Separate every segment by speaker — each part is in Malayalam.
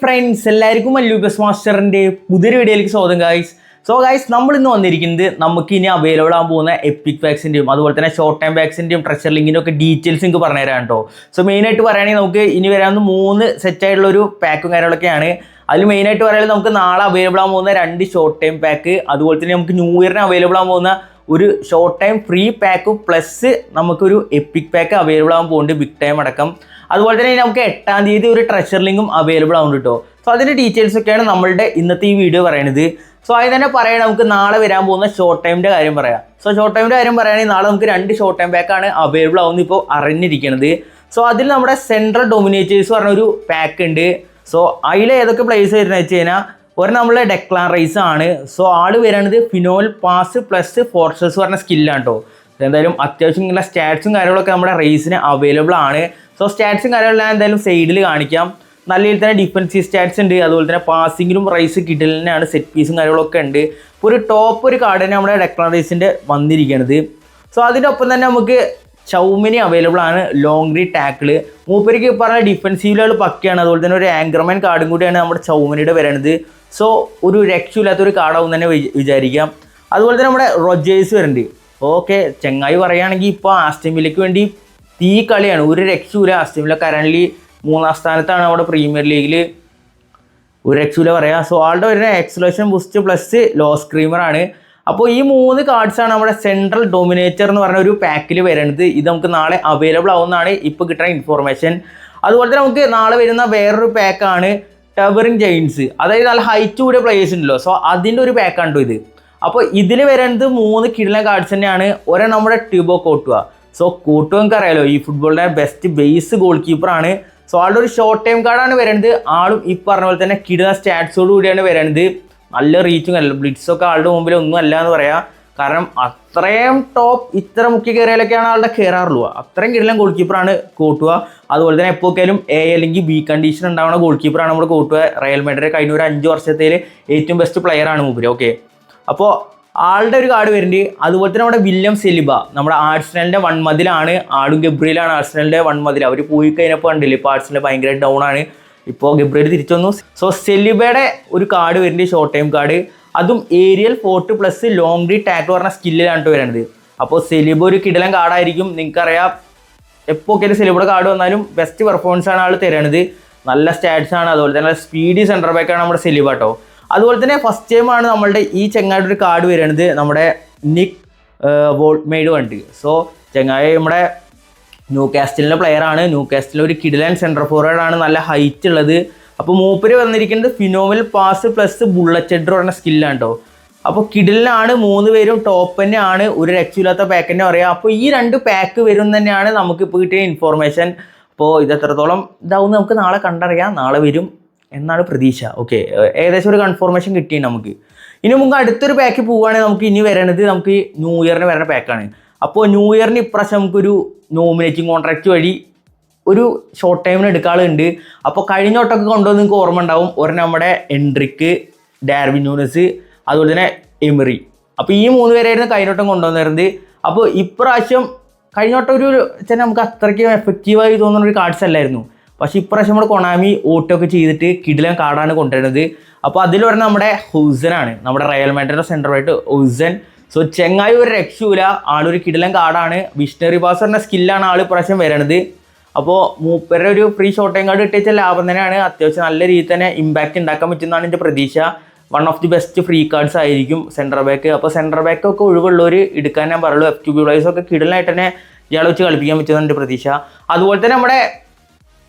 Speaker 1: ഫ്രണ്ട്സ് എല്ലാവർക്കും മല്ലൂബസ് മാസ്റ്ററിൻ്റെ പുതിയൊരു വീഡിയോയിലേക്ക് സ്വാഗതം ഗൈസ്. നമ്മൾ ഇന്ന് വന്നിരിക്കുന്നത് നമുക്ക് ഇനി അവൈലബിൾ ആകാൻ പോകുന്ന എപ്പിക് പാക്സിൻ്റെയും അതുപോലെ തന്നെ ഷോർട്ട് ടൈം പാക്സിൻ്റെയും ട്രഷർ ലിങ്കിൻ്റെ ഒക്കെ ഡീറ്റെയിൽസ് നിങ്ങൾക്ക് പറഞ്ഞുതരാം കേട്ടോ. മെയിനായിട്ട് പറയുകയാണെങ്കിൽ നമുക്ക് ഇനി വരാവുന്ന 3 സെറ്റായിട്ടുള്ളൊരു പാക്കും കാര്യങ്ങളൊക്കെയാണ്. അതിൽ മെയിനായിട്ട് പറയുന്നത് നമുക്ക് നാളെ അവൈലബിൾ ആകാൻ പോകുന്ന 2 ഷോർട്ട് ടൈം പാക്ക്, അതുപോലെ തന്നെ നമുക്ക് ന്യൂ ഇയറിന് അവൈലബിൾ ആകാൻ പോകുന്ന ഒരു short time free pack plus നമുക്കൊരു എപ്പിക് പാക്ക് അവൈലബിൾ ആകാൻ പോകുന്നുണ്ട്, ബിഗ് ടൈം അടക്കം. അതുപോലെ തന്നെ നമുക്ക് 8-ാം തീയതി ഒരു ട്രഷർ ലിങ്കും അവൈലബിൾ ആവുന്നുണ്ട് കേട്ടോ. അതിൻ്റെ ഡീറ്റെയിൽസ് ഒക്കെയാണ് നമ്മളുടെ ഇന്നത്തെ ഈ വീഡിയോ പറയുന്നത്. അതിന് തന്നെ പറയാം, നമുക്ക് നാളെ വരാൻ പോകുന്ന ഷോർട്ട് ടൈമിൻ്റെ കാര്യം പറയാം. ഷോർട്ട് ടൈമിൻ്റെ കാര്യം പറയുകയാണെങ്കിൽ നാളെ നമുക്ക് 2 ഷോർട്ട് ടൈം പാക്കാണ് അവൈലബിൾ ആവുന്നത് ഇപ്പോൾ അറിഞ്ഞിരിക്കുന്നത്. അതിൽ നമ്മുടെ സെൻട്രൽ ഡൊമിനേറ്റേഴ്സ് പറഞ്ഞൊരു പാക്ക് ഉണ്ട്. അതിൽ ഏതൊക്കെ പ്ലേസ് വരുന്നത് വെച്ച് കഴിഞ്ഞാൽ നമ്മളെ ഡെക്ലാൻ റൈസ് ആണ്. ആള് വരുന്നത് ഫിനോൽ പാസ് പ്ലസ് ഫോർസസ് പറഞ്ഞ സ്കില്ലാണ് കേട്ടോ. എന്തായാലും അത്യാവശ്യം ഇങ്ങനെ സ്റ്റാറ്റ്സും കാര്യങ്ങളൊക്കെ നമ്മുടെ റേസിന് അവൈലബിൾ ആണ്. സ്റ്റാറ്റ്സും കാര്യങ്ങളെല്ലാം എന്തായാലും സൈഡിൽ കാണിക്കാം. നല്ല രീതിയിൽ തന്നെ ഡിഫൻസീവ് സ്റ്റാറ്റ്സ് ഉണ്ട്, അതുപോലെ തന്നെ പാസിങ്ങിലും റൈസ് കിട്ടലിനാണ്, സെറ്റ് പീസും കാര്യങ്ങളൊക്കെ ഉണ്ട്. ഇപ്പോൾ ഒരു ടോപ്പ് ഒരു കാർഡ് തന്നെ നമ്മുടെ ഡെക്ലാൻ റൈസിൻ്റെ വന്നിരിക്കുന്നത്. അതിൻ്റെ ഒപ്പം തന്നെ നമുക്ക് ചൗമിനി അവൈലബിൾ ആണ്, ലോങ് റീ ടാക്കിള്. മൂപ്പരിക്ക് പറഞ്ഞ ഡിഫൻസീവിലുകൾ പക്കയാണ്. അതുപോലെ തന്നെ ഒരു ആങ്കർമാൻ കാർഡും കൂടിയാണ് നമ്മുടെ ചൗമിനിയുടെ വരുന്നത്. ഒരു രക്ഷയില്ലാത്തൊരു കാർഡാവും തന്നെ വിചാരിക്കാം. അതുപോലെ തന്നെ നമ്മുടെ റൊജേഴ്സ് വരുന്നുണ്ട്. ഓക്കെ, ചെങ്ങായി പറയുകയാണെങ്കിൽ ഇപ്പോൾ ആസ്റ്റൺ വില്ലയ്ക്ക് വേണ്ടി തീ കളിയാണ്, ഒരു രക്ഷയില്ല. ആസ്റ്റൺ വില്ല കറൻ്റ്ലി 3-ാം സ്ഥാനത്താണ് നമ്മുടെ പ്രീമിയർ ലീഗിൽ, ഒരു രക്ഷയില്ല പറയാം. ആളുടെ വരുന്ന എക്സലേഷൻ ബൂസ്റ്റ് പ്ലസ് ലോ സ്ക്രീമറാണ്. അപ്പോൾ ഈ 3 കാർഡ്സാണ് നമ്മുടെ സെൻട്രൽ ഡൊമിനേറ്റർ എന്ന് പറഞ്ഞ ഒരു പാക്കിൽ വരുന്നത്. ഇത് നമുക്ക് നാളെ അവൈലബിൾ ആവുന്നതാണ് ഇപ്പോൾ കിട്ടുന്ന ഇൻഫോർമേഷൻ. അതുപോലെ തന്നെ നമുക്ക് നാളെ വരുന്ന വേറൊരു പാക്കാണ് ടവറിങ് ജെയിൻസ്, അതായത് നല്ല ഹൈറ്റ് കൂടിയ പ്ലേയേഴ്സ് ഉണ്ടല്ലോ. അതിൻ്റെ ഒരു പാക്കാണ് ഇത്. അപ്പോൾ ഇതിൽ വരുന്നത് 3 കിടിലൻ കാർഡ്സ് തന്നെയാണ്. നമ്മുടെ ട്യൂബോ കോട്ടുവ. കോട്ടുവ നമുക്ക് അറിയാലോ, ഈ ഫുട്ബോളിൻ്റെ ബെസ്റ്റ് ബേസ് ഗോൾ കീപ്പറാണ്. ആളുടെ ഒരു ഷോർട്ട് ടൈം കാർഡാണ് വരുന്നത്. ആളും ഈ പറഞ്ഞ പോലെ തന്നെ കിടിലൻ സ്റ്റാറ്റ്സോട് കൂടിയാണ് വരുന്നത്. നല്ല റീച്ചും അല്ല, ബ്ലിറ്റ്സൊക്കെ ആളുടെ മുമ്പിൽ ഒന്നും അല്ല എന്ന് പറയാം. കാരണം അത്രയും ടോപ്പ് ഇത്ര മുഖ്യ കയറിയാലൊക്കെയാണ് ആളുടെ കയറാറുള്ളൂ. അത്രയും കിടിലൻ ഗോൾ കീപ്പറാണ് കോട്ടുവ. അതുപോലെ തന്നെ എപ്പോഴേലും അല്ലെങ്കിൽ ബി കണ്ടീഷൻ ഉണ്ടാവുന്ന ഗോൾ കീപ്പറാണ് നമ്മുടെ കോട്ടുവ. റയൽ മാഡ്രിഡ് കഴിഞ്ഞ ഒരു 5 വർഷത്തിൽ ഏറ്റവും ബെസ്റ്റ് പ്ലെയറാണ് മൂപ്പര്. ഓക്കെ, അപ്പോൾ ആളുടെ ഒരു കാർഡ് വരുന്നുണ്ട്. അതുപോലെ തന്നെ നമ്മുടെ വില്യം സെലിബ, നമ്മുടെ ആഴ്സണലിൻ്റെ 1 മതിലാണ്. ആളും ഗബ്രിയിലാണ് ആഴ്സണലിൻ്റെ 1 മതിൽ. അവർ പോയി കഴിഞ്ഞപ്പോൾ കണ്ടില്ല, ഇപ്പോൾ ആഴ്സണൽ ഭയങ്കര ഡൗൺ ആണ്. ഇപ്പോൾ ഗബ്രിയിൽ തിരിച്ചു വന്നു. സെലിബയുടെ ഒരു കാർഡ് വരുന്നുണ്ട്, ഷോർട്ട് ടൈം കാർഡ്. അതും aerial fort plus long re tackle പറഞ്ഞ സ്കില്ലിലാണ് വരുന്നത്. അപ്പോൾ സെലിബ ഒരു കിടിലൻ കാർഡായിരിക്കും. നിങ്ങൾക്കറിയാം, എപ്പോഴൊക്കെ സെലിബയുടെ കാർഡ് വന്നാലും ബെസ്റ്റ് പെർഫോമൻസ് ആണ് ആൾ തരുന്നത്. നല്ല സ്റ്റാറ്റ്സ് ആണ്, അതുപോലെ തന്നെ സ്പീഡി സെൻറ്റർ ബാക്കാണ് നമ്മുടെ സെലിബ കേട്ടോ. അതുപോലെ തന്നെ ഫസ്റ്റ് ടൈമാണ് നമ്മളുടെ ഈ ചെങ്ങായുടെ ഒരു കാർഡ് വരുന്നത്, നമ്മുടെ നിക് വോൾട്ട്മെയ്ഡ് വണ്ടി. ചെങ്ങായി നമ്മുടെ ന്യൂ കാസ്റ്റലിൻ്റെ പ്ലെയറാണ്. ന്യൂ കാസ്റ്റലിൽ ഒരു കിടിലൻ സെൻറ്റർ ഫോർവേഡാണ്, നല്ല ഹൈറ്റ് ഉള്ളത്. അപ്പോൾ മൂപ്പര് വന്നിരിക്കുന്നത് ഫിനോമിൽ പാസ് പ്ലസ് ബുള്ളറ്റ് ഹെഡർ പറഞ്ഞ സ്കില്ലാണ് കേട്ടോ. അപ്പോൾ കിടിലാണ്, 3 പേരും ടോപ്പ് തന്നെയാണ്, ഒരു രക്ഷയില്ലാത്ത പാക്ക് തന്നെ പറയാം. അപ്പോൾ ഈ 2 പാക്ക് വരും തന്നെയാണ് നമുക്ക് ഇപ്പോൾ കിട്ടിയ ഇൻഫോർമേഷൻ. അപ്പോൾ ഇത് എത്രത്തോളം ഇതാവും നമുക്ക് നാളെ കണ്ടറിയാം. നാളെ വരും എന്നാണ് പ്രതീക്ഷ. ഓക്കെ, ഏകദേശം ഒരു കൺഫർമേഷൻ കിട്ടി നമുക്ക്. ഇനി നമുക്ക് അടുത്തൊരു പാക്ക് പോവുകയാണെങ്കിൽ നമുക്ക് ഇനി വരണത് നമുക്ക് ന്യൂ ഇയറിന് വരുന്ന പാക്കാണ്. അപ്പോൾ ന്യൂ ഇയറിന് ഇപ്രാവശ്യം നമുക്കൊരു നോമിനേറ്റിംഗ് കോൺട്രാക്റ്റ് വഴി ഒരു ഷോർട്ട് ടൈമിന് എടുക്കാളുണ്ട്. അപ്പോൾ കഴിഞ്ഞ വട്ടമൊക്കെ കൊണ്ടുവന്ന് നിങ്ങൾക്ക് ഓർമ്മ ഉണ്ടാവും, നമ്മുടെ എൻട്രിക്ക്, ഡാർവിൻ ന്യൂനസ്, അതുപോലെ തന്നെ എമിറി. അപ്പോൾ ഈ 3 പേരായിരുന്നു കഴിഞ്ഞ വട്ടം കൊണ്ടുവന്നിരുന്നത്. അപ്പോൾ ഇപ്രാവശ്യം കഴിഞ്ഞ വട്ടം ഒരു നമുക്ക് അത്രയ്ക്ക് എഫക്റ്റീവായി തോന്നുന്ന ഒരു കാർഡ്സ് അല്ലായിരുന്നു. പക്ഷേ ഇപ്രാവശ്യം നമ്മുടെ കൊണാമി ഓട്ടോയൊക്കെ ചെയ്തിട്ട് കിടിലൻ കാർഡാണ് കൊണ്ടുവരുന്നത്. അപ്പോൾ അതിൽ പറഞ്ഞാൽ നമ്മുടെ ഹുസനാണ്, നമ്മുടെ റയൽ മാഡ്രിഡിൻ്റെ സെൻറ്റർ ബാക്ക് ഹുസൻ. ചെങ്ങായി ഒരു രക്ഷയില്ല, ആളൊരു കിടിലൻ കാർഡാണ്. വിഷണറി പാസ് പറഞ്ഞ സ്കില്ലാണ് ആൾ ഇപ്രാവശ്യം വരുന്നത്. അപ്പോൾ മൂപ്പരുടെ ഒരു ഫ്രീ ഷോർട്ട് ടൈം കാർഡ് കിട്ടിയ ലാഭം തന്നെയാണ്. അത്യാവശ്യം നല്ല രീതിയിൽ തന്നെ ഇമ്പാക്റ്റ് ഉണ്ടാക്കാൻ പറ്റുന്നതാണ് എൻ്റെ പ്രതീക്ഷ. 1 of the best free cards ആയിരിക്കും സെൻറ്റർ ബാക്ക്. അപ്പോൾ സെൻറ്റർ ബാക്കൊക്കെ ഒഴിവുള്ളവർ എടുക്കാൻ ഞാൻ പറയുള്ളൂ. FQB പ്ലേയേഴ്സൊക്കെ കിടലായിട്ട് തന്നെ ഇയാളെ വെച്ച് കളിപ്പിക്കാൻ പറ്റുന്നതാണ് എൻ്റെ പ്രതീക്ഷ. അതുപോലെ തന്നെ നമ്മുടെ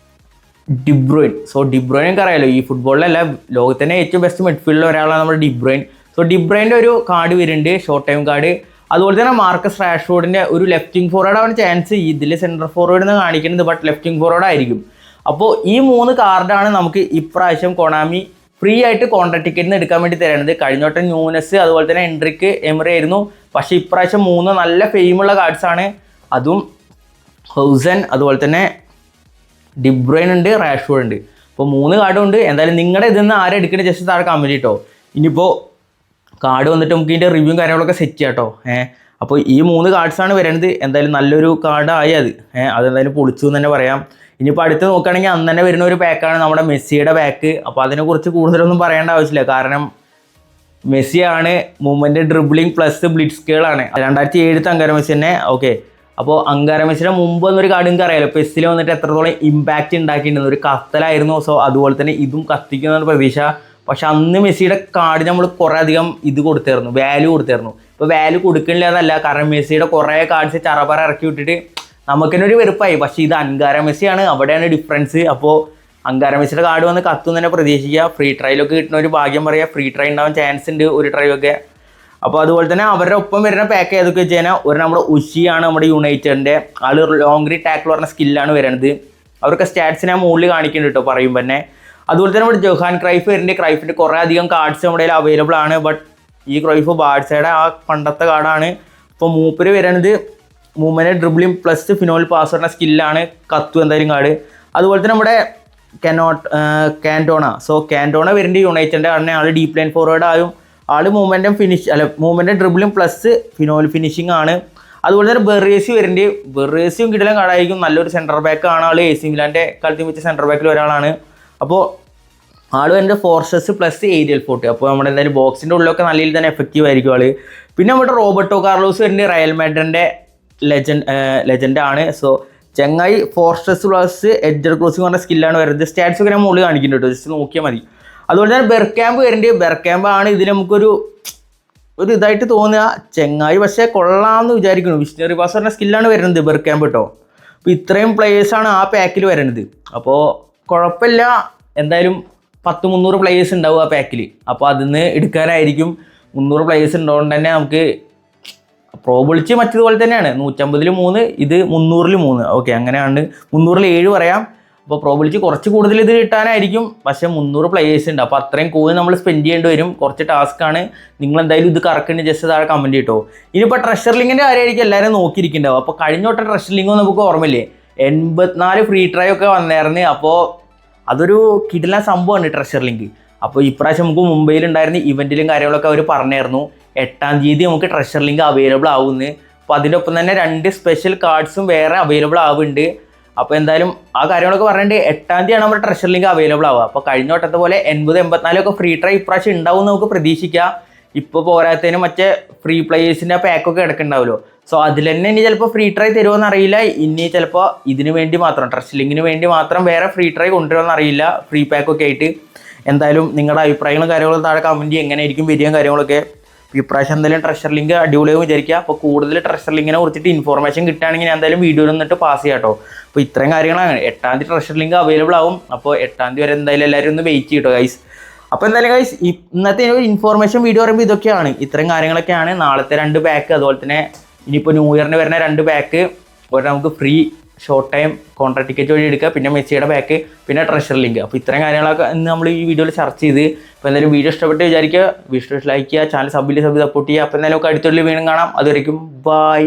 Speaker 1: ഡിബ്രോയിൻ. ഡിബ്രോയിൻ എനിക്ക് അറിയാലോ, ഈ ഫുട്ബോളിലല്ല ലോകത്തിൻ്റെ ഏറ്റവും ബെസ്റ്റ് മിഡ്ഫീൽഡിൽ ഒരാളാണ് നമ്മുടെ ഡിബ്രോയിൻ. ഡിബ്രോയിൻ്റെ ഒരു കാർഡ് വരുന്നുണ്ട്, ഷോർട്ട് ടൈം കാർഡ്. അതുപോലെ തന്നെ മാർക്കസ് റാഷ്ഫോർഡിൻ്റെ ഒരു ലെഫ്റ്റിംഗ് ഫോർവേഡ് ആവാൻ ചാൻസ്, ഇതിൽ സെൻറ്റർ ഫോർവേഡ് എന്ന് കാണിക്കുന്നത്, ബട്ട് ലെഫ്റ്റിംഗ് ഫോർവേഡ് ആയിരിക്കും. അപ്പോൾ ഈ 3 കാർഡാണ് നമുക്ക് ഇപ്രാവശ്യം കൊണാമി ഫ്രീ ആയിട്ട് കോൺട്രാക്ട് ടിക്കറ്റിന് എടുക്കാൻ വേണ്ടി തരുന്നത്. കഴിഞ്ഞ വട്ടം ന്യൂനസ്, അതുപോലെ തന്നെ എൻട്രിക്ക്, എമിറി ആയിരുന്നു. പക്ഷേ ഇപ്രാവശ്യം 3 നല്ല ഫെയിമുള്ള കാർഡ്സാണ്. അതും ഹൗസൻ, അതുപോലെ തന്നെ ഡിബ്രോയിൻ ഉണ്ട്, റാഷ്ഫോർഡ് ഉണ്ട്. അപ്പോൾ 3 കാർഡും ഉണ്ട്. എന്തായാലും നിങ്ങളുടെ ഇതിൽ നിന്ന് ആരും എടുക്കേണ്ടത് ജസ്റ്റ് താഴെ കമൻറ്റ് കേട്ടോ. ഇനിയിപ്പോൾ കാർഡ് വന്നിട്ട് നമുക്ക് ഇതിൻ്റെ റിവ്യൂ കാര്യങ്ങളൊക്കെ സെറ്റ് ചെയ്യാം കേട്ടോ. അപ്പോൾ ഈ 3 കാർഡ്സാണ് വരുന്നത്. എന്തായാലും നല്ലൊരു കാർഡായി അതെന്തായാലും പൊളിച്ചു എന്ന് തന്നെ പറയാം. ഇനിയിപ്പോൾ അടുത്ത് നോക്കുകയാണെങ്കിൽ അന്ന് തന്നെ വരുന്ന ഒരു പാക്കാണ് നമ്മുടെ മെസ്സിയുടെ പാക്ക്. അപ്പോൾ അതിനെക്കുറിച്ച് കൂടുതലൊന്നും പറയേണ്ട ആവശ്യമില്ല. കാരണം മെസ്സിയാണ് മൂവ്മെൻറ്റ്, ഡ്രിബ്ലിംഗ് പ്ലസ് ബ്ലിറ്റ്സ്കേളാണ്. 2007 അങ്കാര മെസ്സി തന്നെ. ഓക്കെ, അപ്പോൾ അങ്കാര മെസ്സിയുടെ മുമ്പ് എന്നൊരു കാർഡ് നിങ്ങൾക്ക് അറിയാലോ, പെസ്സിൽ വന്നിട്ട് എത്രത്തോളം ഇമ്പാക്റ്റ് ഉണ്ടാക്കിയിട്ടുണ്ടെന്ന്. ഒരു കത്തലായിരുന്നു. സോ അതുപോലെ തന്നെ ഇതും കത്തിക്കുന്നതാണ് പ്രതീക്ഷ. പക്ഷെ അന്ന് മെസ്സിയുടെ കാർഡ് നമ്മൾ കുറേ അധികം വാല്യൂ കൊടുത്തായിരുന്നു. ഇപ്പോൾ വാല്യൂ കൊടുക്കണില്ല എന്നല്ല, കാരണം മെസ്സിയുടെ കുറേ കാർഡ്സ് ചറപറ ഇറക്കി വിട്ടിട്ട് നമുക്ക് തന്നെ ഒരു വെറുപ്പായി. പക്ഷേ ഇത് അങ്കാര മെസ്സിയാണ്, അവിടെയാണ് ഡിഫറൻസ്. അപ്പോൾ അങ്കാര മെസ്സിയുടെ കാർഡ് വന്ന് കത്തും തന്നെ പ്രതീക്ഷിക്കുക. ഫ്രീ ട്രയലൊക്കെ കിട്ടുന്ന ഒരു ഭാഗ്യം പറയുക. ഫ്രീ ട്രൈ ഉണ്ടാവാൻ ചാൻസ് ഉണ്ട് ഒരു ട്രൈയൊക്കെ. അപ്പോൾ അതുപോലെ തന്നെ അവരുടെ ഒപ്പം വരുന്ന പാക്ക് ഏതൊക്കെ വെച്ച് കഴിഞ്ഞാൽ ഒരു നമ്മുടെ ഉഷിയാണ്, നമ്മുടെ യുണൈറ്റഡിൻ്റെ ആൾ ലോങ് റീ ടാക്കിൾ പറഞ്ഞ സ്കില്ലാണ് വരുന്നത്. അവർക്ക് സ്റ്റാറ്റ്സ് ഞാൻ മുകളിൽ കാണിക്കുന്നുണ്ട് കേട്ടോ പറയുമ്പോൾ തന്നെ. അതുപോലെ തന്നെ നമ്മുടെ ജോഹാൻ ക്രൈഫ് വരുന്നുണ്ട്. ക്രൈഫിൻ്റെ കുറേ അധികം കാർഡ്സ് നമ്മുടെ കയ്യിൽ അവൈലബിൾ ആണ്. ബട്ട് ഈ ക്രൈഫ് ബാഴ്സയുടെ ആ പണ്ടത്തെ കാർഡാണ്. ഇപ്പോൾ മൂപ്പര് വരുന്നത് മൂവ്മെൻറ്റ്, ഡ്രിബ്ലിംഗ് പ്ലസ് ഫിനോൽ പാസ് പറഞ്ഞ സ്കില്ലാണ്. കത്തു എന്തായാലും കാർഡ്. അതുപോലെ തന്നെ നമ്മുടെ കാൻറ്റോണ. സോ കാൻറ്റോണ വരുന്നുണ്ട് യുണൈറ്റഡിൻ്റെ കാർഡിനെ. ആൾ ഡീപ്പ് ലൈൻ ഫോർവേഡ് ആയും ആൾ മൂവ്മെൻറ്റും ഡ്രിബ്ലിംഗ് പ്ലസ് ഫിനോൽ ഫിനിഷിംഗ് ആണ്. അതുപോലെ തന്നെ ബെറേസി വരുന്നുണ്ട്. ബെറേസിയും കിടലും കാർഡായിരിക്കും. നല്ലൊരു സെൻറ്റർ ബാക്ക് ആണ് ആൾ. AC മിലാൻ്റെ കളിത്തിൽ വെച്ച സെൻറ്റർ ബാക്കിൽ ഒരാളാണ്. അപ്പോൾ ആൾ എൻ്റെ ഫോർസസ് പ്ലസ് ഏരിയൽ ഫോർട്ട്. അപ്പോൾ നമ്മുടെ എന്തായാലും ബോക്സിൻ്റെ ഉള്ളിലൊക്കെ നല്ല രീതിയിൽ തന്നെ എഫക്റ്റീവ് ആയിരിക്കും ആൾ. പിന്നെ നമ്മുടെ റോബർട്ടോ കാർലോസ് വരുന്നുണ്ട്. റയൽ മാഡ്രിഡിൻ്റെ ലെജൻഡാണ്. സോ ചെങ്ങായി ഫോർസസ് പ്ലസ് എഡ്ജർ ക്രോസിംഗ് പറഞ്ഞ സ്കില്ലാണ് വരുന്നത്. സ്റ്റാറ്റ്സ് ഒക്കെ ഞാൻ മുകളിൽ കാണിക്കുന്നുണ്ട്, ജസ്റ്റ് നോക്കിയാൽ മതി. അതുപോലെ തന്നെ ബെർക്യാമ്പ് വരുന്നുണ്ട്. ബെർക്യാമ്പ് ആണ് ഇതിൽ നമുക്കൊരു ഇതായിട്ട് തോന്നുക. ചെങ്ങായി പക്ഷേ കൊള്ളാമെന്ന് വിചാരിക്കുന്നു. വിഷണറി പാസ് പറഞ്ഞ സ്കില്ലാണ് വരുന്നത് ബെർക്യാമ്പ് കേട്ടോ. അപ്പോൾ ഇത്രയും പ്ലേയേഴ്സാണ് ആ പാക്കിൽ വരുന്നത്. അപ്പോൾ കുഴപ്പമില്ല. എന്തായാലും 100-300 പ്ലേയേഴ്സ് ഉണ്ടാവും ആ പാക്കിൽ. അപ്പോൾ അതിൽ നിന്ന് എടുക്കാനായിരിക്കും. 300 പ്ലേയേഴ്സ് ഉള്ളതുകൊണ്ട് തന്നെ നമുക്ക് പ്രോബിലിറ്റി മറ്റതുപോലെ തന്നെയാണ്. 150-ൽ 3, ഇത് 300-ൽ 3. ഓക്കെ, അങ്ങനെയാണ്. 300-ൽ 7 പറയാം. അപ്പോൾ പ്രോബിലിറ്റി കുറച്ച് കൂടുതൽ ഇത് കിട്ടാനായിരിക്കും. പക്ഷേ 300 പ്ലേയേഴ്സ് ഉണ്ട്. അപ്പോൾ അത്രയും കോയിൻ നമ്മൾ സ്പെൻഡ് ചെയ്യേണ്ടി വരും. കുറച്ച് ടാസ്ക്കാണ്. നിങ്ങൾ എന്തായാലും ഇത് കറക്റ്റ് ജസ്റ്റ് താഴെ കമൻറ്റ് ചെയ്തോ. ഇനിയിപ്പോൾ ട്രഷർ ലിങ്കിൻ്റെ കാര്യമായിരിക്കും എല്ലാവരും നോക്കിയിരിക്കുന്നുണ്ടാവും. അപ്പോൾ കഴിഞ്ഞ വട്ടം ട്രഷർ ലിങ്ക് നമുക്ക് ഓർമ്മയില്ലേ, 84 ഫ്രീ ട്രൈ ഒക്കെ വന്നായിരുന്നു. അപ്പോൾ അതൊരു കിടിലൻ സംഭവമാണ് ട്രഷർ ലിങ്ക്. അപ്പോൾ ഇപ്രാവശ്യം നമുക്ക് മുംബൈയിലുണ്ടായിരുന്ന ഇവൻറ്റിലും കാര്യങ്ങളൊക്കെ അവർ പറഞ്ഞായിരുന്നു 8-ാം തീയതി നമുക്ക് ട്രഷർ ലിങ്ക് അവൈലബിൾ ആവുമെന്ന്. അപ്പോൾ അതിൻ്റെ ഒപ്പം തന്നെ 2 സ്പെഷ്യൽ കാർഡ്സും വേറെ അവൈലബിൾ ആവുന്നുണ്ട്. അപ്പോൾ എന്തായാലും ആ കാര്യങ്ങളൊക്കെ പറഞ്ഞിട്ട് 8-ാം തീയതിയാണ് നമ്മുടെ ട്രഷർ ലിങ്ക് അവൈലബിൾ ആവുക. അപ്പോൾ കഴിഞ്ഞ വട്ടത്തെ പോലെ 80-84 ഒക്കെ ഫ്രീ ട്രൈ ഇപ്രാവശ്യം ഉണ്ടാവും നമുക്ക് പ്രതീക്ഷിക്കാം. ഇപ്പോൾ പോരാത്തതിന് മറ്റേ ഫ്രീ പ്ലേയേഴ്സിൻ്റെ പാക്കൊക്കെ കിടക്കുന്നുണ്ടാവുമല്ലോ. സോ അതിൽ തന്നെ ഇനി ചിലപ്പോൾ ഫ്രീ ട്രൈ തരുമോയെന്ന് അറിയില്ല. ഇനി ചിലപ്പോൾ ഇതിന് വേണ്ടി മാത്രം, ട്രഷർ ലിങ്കിന് വേണ്ടി മാത്രം വേറെ ഫ്രീ ട്രൈ കൊണ്ടുവരുമെന്ന് അറിയില്ല, ഫ്രീ പാക്കൊക്കെ ആയിട്ട്. എന്തായാലും നിങ്ങളുടെ അഭിപ്രായങ്ങളും കാര്യങ്ങളും താഴെ കമൻറ്റ് ചെയ്യുക. എങ്ങനെയായിരിക്കും വരികയും കാര്യങ്ങളൊക്കെ. ഇപ്രാവശ്യം എന്തായാലും ട്രഷർ ലിങ്ക് അടിപൊളിയായി വിചാരിക്കുക. അപ്പോൾ കൂടുതൽ ട്രഷർ ലിങ്കിനെ കുറിച്ചിട്ട് ഇൻഫോർമേഷൻ കിട്ടുകയാണെങ്കിൽ ഞാൻ എന്തായാലും വീഡിയോ നിന്നിട്ട് പാസ് ചെയ്യാം കേട്ടോ. അപ്പോൾ ഇത്രയും കാര്യങ്ങളാണ്. 8-ാം തീയതി ട്രഷർ ലിങ്ക് അവൈലബിൾ ആവും. അപ്പോൾ 8-ാം തീയതി വരെ എന്തായാലും എല്ലാവരും ഒന്ന് വെയിറ്റ് ചെയ്യട്ടോ ഗൈസ്. അപ്പോൾ എന്തായാലും ഗൈസ് ഇന്നത്തെ ഒരു ഇൻഫോർമേഷൻ വീഡിയോ പറയുമ്പോൾ ഇതൊക്കെയാണ്, ഇത്രയും കാര്യങ്ങളൊക്കെയാണ്. നാളത്തെ 2 പാക്ക്, അതുപോലെ തന്നെ ഇനിയിപ്പോൾ ന്യൂ ഇയറിന് വരുന്ന 2 പാക്ക്, ഒരു നമുക്ക് free short time contract ticket വഴി എടുക്കുക, പിന്നെ മെസ്സിയുടെ പാക്ക്, പിന്നെ ട്രഷർ ലിങ്ക്. അപ്പോൾ ഇത്രയും കാര്യങ്ങളൊക്കെ ഇന്ന് നമ്മൾ ഈ വീഡിയോയിൽ ചർച്ച ചെയ്ത്. അപ്പോൾ എന്തായാലും വീഡിയോ ഇഷ്ടപ്പെട്ട് വിചാരിക്കുക. വീഡിയോ ലൈക്ക് ചെയ്യുക, ചാനൽ സപ്പോർട്ട് ചെയ്യുക. അപ്പോൾ എന്തായാലും അടുത്തുള്ള വീണ്ടും കാണാം. അതുവരെയ്ക്കും ബൈ.